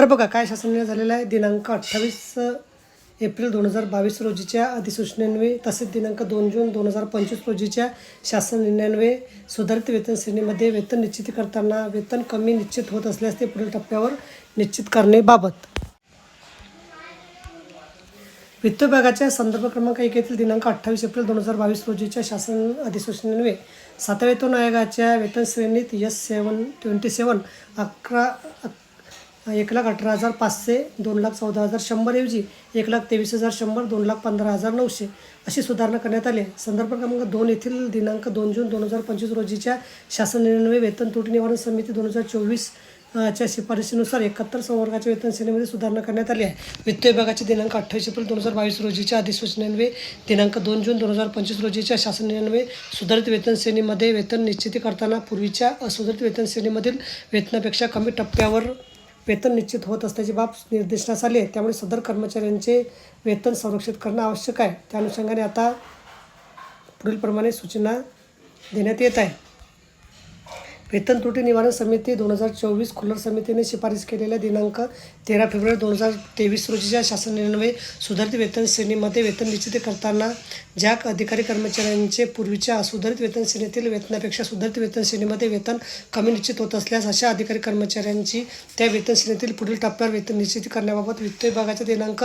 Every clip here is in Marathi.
तर बघा काय शासन निर्णय झालेला आहे. दिनांक 28 एप्रिल 2022 रोजीच्या अधिसूचनेन्वये तसेच दिनांक 2 जून 2025 रोजीच्या शासन निर्णयान्वये सुधारित वेतन श्रेणीमध्ये वेतन निश्चिती करताना वेतन कमी निश्चित होत असल्यास ते पुढील टप्प्यावर निश्चित करण्याबाबत वित्त विभागाच्या संदर्भ क्रमांक 1 येथील दिनांक 28 एप्रिल 2022 रोजीच्या शासन अधिसूचनेन्वये 7व्या वेतन आयोगाच्या वेतन श्रेणीत S727 1,18,500 2,14,100 ऐवजी 1,23,100 2,15,900 अशी सुधारणा करण्यात आली. संदर्भ क्रमांक 2 येथील दिनांक 2 जून 2025 रोजीच्या शासन निर्णयान्वये वेतन त्रुटी निवारण समिती 2024 च्या शिफारशीनुसार 71 संवर्गाच्या वेतन श्रेणीमध्ये सुधारणा करण्यात आली आहे. वित्त विभागाचे दिनांक 28 एप्रिल 2022 रोजीच्या अधिसूचनेन्वये दिनांक 2 जून 2025 रोजीच्या शासन निर्णयान्वये सुधारित वेतन श्रेणीमध्ये वेतन निश्चिती करताना पूर्वीच्या असुधारित वेतन श्रेणीमधील वेतनापेक्षा कमी टप्प्यावर वेतन निश्चित होत असल्याची बाब निर्देशनास आली आहे. त्यामुळे सदर कर्मचाऱ्यांचे वेतन संरक्षित करणं आवश्यक आहे. त्या अनुषंगाने आता पुढीलप्रमाणे सूचना देण्यात येत आहे. वेतन त्रुटी निवारण समिती 2024 खुल्लर समितीने शिफारस केलेल्या दिनांक 13 फेब्रुवारी 2023 रोजीच्या शासन निर्णयान्वये सुधारित वेतन श्रेणीमध्ये वेतन निश्चिती करताना ज्या अधिकारी कर्मचाऱ्यांचे पूर्वीच्या असुधारित वेतन श्रेणीतील वेतनापेक्षा सुधारित वेतन श्रेणीमध्ये वेतन कमी निश्चित होत असल्यास अशा अधिकारी कर्मचाऱ्यांची त्या वेतन श्रेणीतील पुढील टप्प्यावर वेतन निश्चिती करण्याबाबत वित्त विभागाच्या दिनांक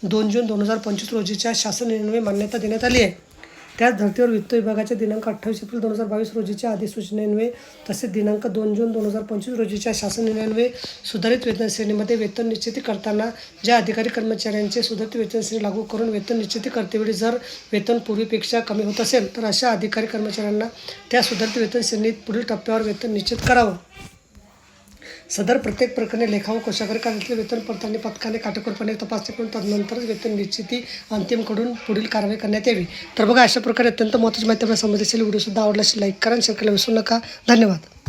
2 जून 2025 रोजीच्या शासन निर्णयान्वये मान्यता देण्यात आली आहे. त्याच धर्तीवर वित्त विभागाच्या दिनांक 28 एप्रिल 2022 रोजीच्या अधिसूचनेन्वये तसेच दिनांक 2 जून 2025 रोजीच्या शासन निर्णयान्वये सुधारित वेतन श्रेणीमध्ये वेतन निश्चिती करताना ज्या अधिकारी कर्मचाऱ्यांचे सुधारित वेतन श्रेणी लागू करून वेतन निश्चिती करतेवेळी जर वेतन पूर्वीपेक्षा कमी होत असेल तर अशा अधिकारी कर्मचाऱ्यांना त्या सुधारित वेतन श्रेणीत पुढील टप्प्यावर वेतन निश्चित करावं. सदर प्रत्येक प्रकरणी लेखा व कोषागार कार्यालयातील वेतन पडताळणी पथकाने काटेकोरपणे तपासणी करून तदनंतरच वेतन निश्चिती अंतिम कडून पुढील कारवाई करण्यात यावी. तर बघा अशा प्रकारे अत्यंत महत्त्वाची माहिती आपल्याला समजली असेल. व्हिडिओसुद्धा आवडला असेल लाईक करा आणि शेअर करायला विसरू नका. धन्यवाद.